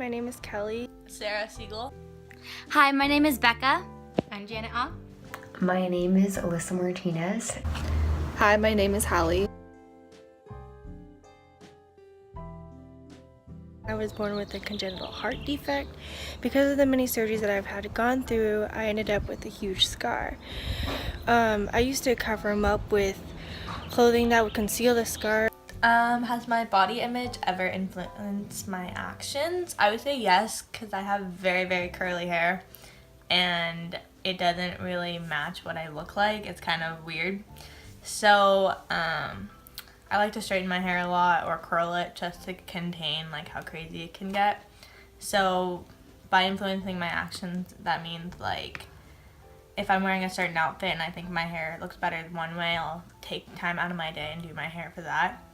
my name is Kelly. Sarah Siegel. Hi, my name is Becca. I'm Janet Ah. My name is Alyssa Martinez. Hi, my name is Hallie. I was born with a congenital heart defect. Because of the many surgeries that I've had gone through, I ended up with a huge scar. I used to cover them up with clothing that would conceal the scar. Has my body image ever influenced my actions? I would say yes, because I have very, very curly hair and it doesn't really match what I look like. It's kind of weird. So I like to straighten my hair a lot or curl it just to contain like how crazy it can get. So by influencing my actions, that means like if I'm wearing a certain outfit and I think my hair looks better one way, I'll take time out of my day and do my hair for that.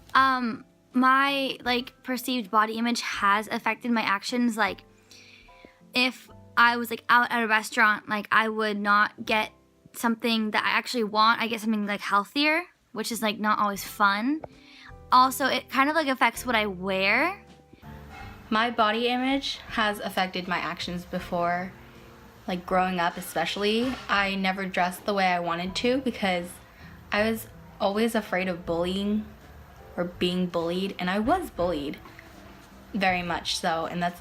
My perceived body image has affected my actions. Like if I was out at a restaurant, I would not get something that I actually want. I get something healthier, which is not always fun. Also, it kind of affects what I wear. My body image has affected my actions before. Growing up especially, I never dressed the way I wanted to because I was always afraid of bullying or being bullied, and I was bullied very much so. And that's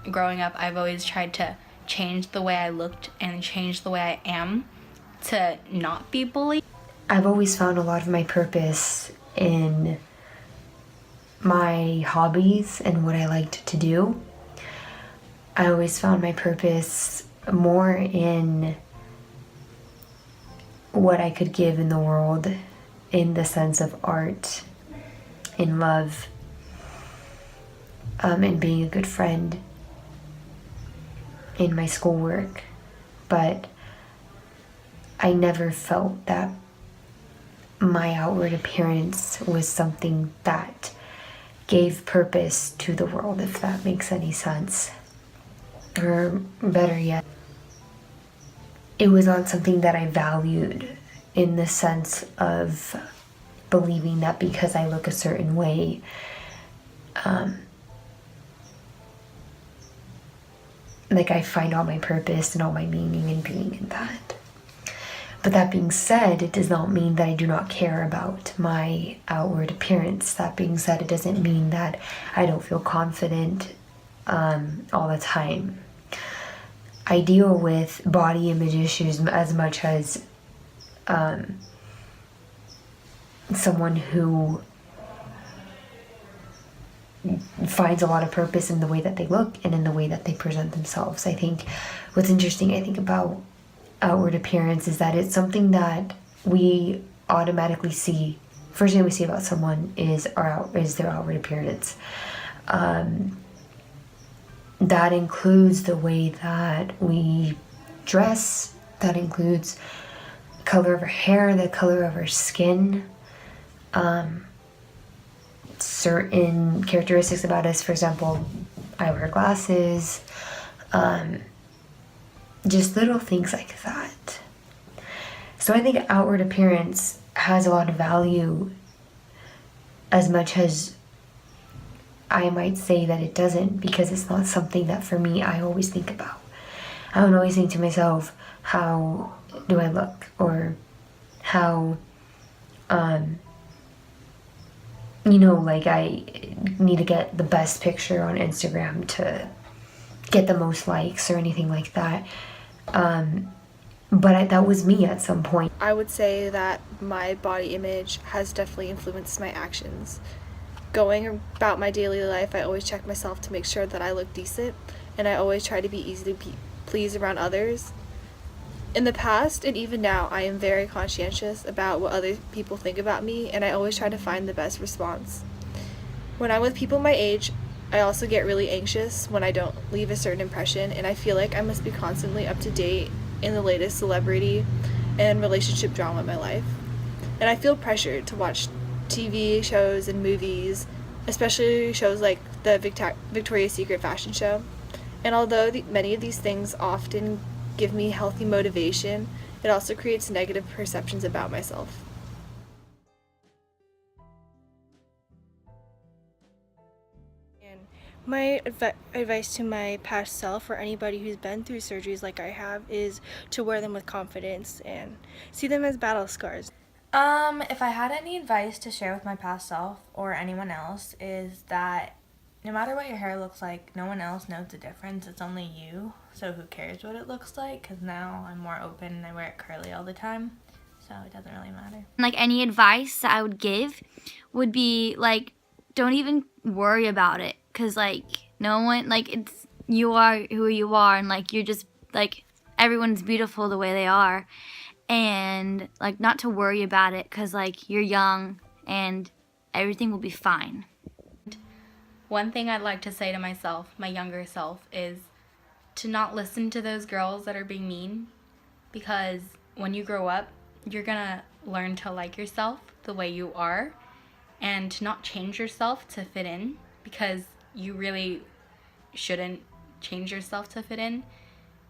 growing up, I've always tried to change the way I looked and change the way I am to not be bullied. I've always found a lot of my purpose in my hobbies and what I liked to do. I always found my purpose more in what I could give in the world, in the sense of art, in love, and being a good friend, in my schoolwork. But I never felt that my outward appearance was something that gave purpose to the world, if that makes any sense. Or better yet, it was not something that I valued, in the sense of believing that because I look a certain way, I find all my purpose and all my meaning in being in that. But that being said, it does not mean that I do not care about my outward appearance. That being said, it doesn't mean that I don't feel confident all the time. I deal with body image issues as much as someone who finds a lot of purpose in the way that they look and in the way that they present themselves. I think what's interesting, about outward appearance is that it's something that we automatically see. First thing we see about someone is their outward appearance. That includes the way that we dress. That includes the color of our hair, the color of our skin, certain characteristics about us. For example, I wear glasses, just little things like that. So I think outward appearance has a lot of value, as much as I might say that it doesn't, because it's not something that for me I always think about. I don't always think to myself, how do I look, or how I need to get the best picture on Instagram to get the most likes or anything like that. But that was me at some point. I would say that my body image has definitely influenced my actions. Going about my daily life, I always check myself to make sure that I look decent, and I always try to be easy to please around others. In the past, and even now, I am very conscientious about what other people think about me, and I always try to find the best response. When I'm with people my age, I also get really anxious when I don't leave a certain impression, and I feel like I must be constantly up to date in the latest celebrity and relationship drama in my life. And I feel pressured to watch TV shows and movies, especially shows like the Victoria's Secret fashion show. And although many of these things often give me healthy motivation, it also creates negative perceptions about myself. And My advice to my past self, or anybody who's been through surgeries like I have, is to wear them with confidence and see them as battle scars. If I had any advice to share with my past self or anyone else, is that no matter what your hair looks like, no one else knows the difference. It's only you. So who cares what it looks like? Because now I'm more open and I wear it curly all the time. So it doesn't really matter. Like, any advice that I would give would be like, don't even worry about it, because like no one, like, it's, you are who you are, and like you're just like, everyone's beautiful the way they are, and like not to worry about it, because like you're young and everything will be fine. One thing I'd like to say to myself, my younger self, is to not listen to those girls that are being mean, because when you grow up, you're gonna learn to like yourself the way you are, and to not change yourself to fit in, because you really shouldn't change yourself to fit in.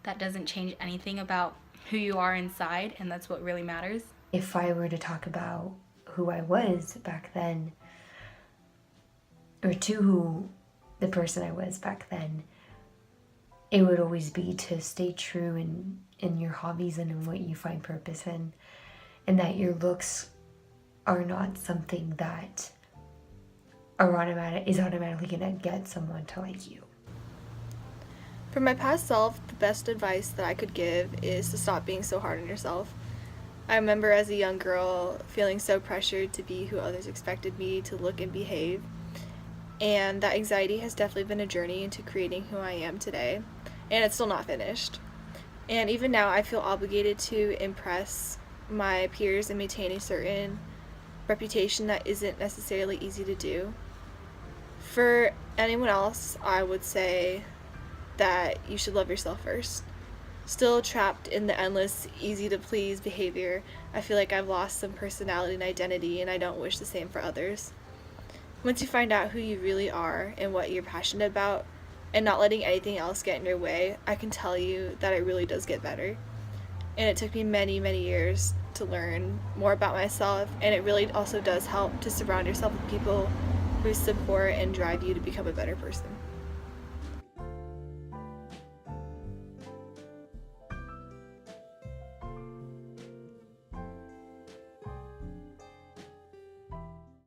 That doesn't change anything about who you are inside, and that's what really matters. If I were to talk about who I was back then, or to who the person I was back then, it would always be to stay true in your hobbies and in what you find purpose in, and that your looks are not something that is automatically gonna get someone to like you. For my past self, the best advice that I could give is to stop being so hard on yourself. I remember as a young girl feeling so pressured to be who others expected me to look and behave, and that anxiety has definitely been a journey into creating who I am today, and it's still not finished. And even now I feel obligated to impress my peers and maintain a certain reputation that isn't necessarily easy to do. For anyone else, I would say that you should love yourself first. Still trapped in the endless, easy to please behavior, I feel like I've lost some personality and identity, and I don't wish the same for others. Once you find out who you really are and what you're passionate about, and not letting anything else get in your way, I can tell you that it really does get better. And it took me many, many years to learn more about myself, and it really also does help to surround yourself with people who support and drive you to become a better person.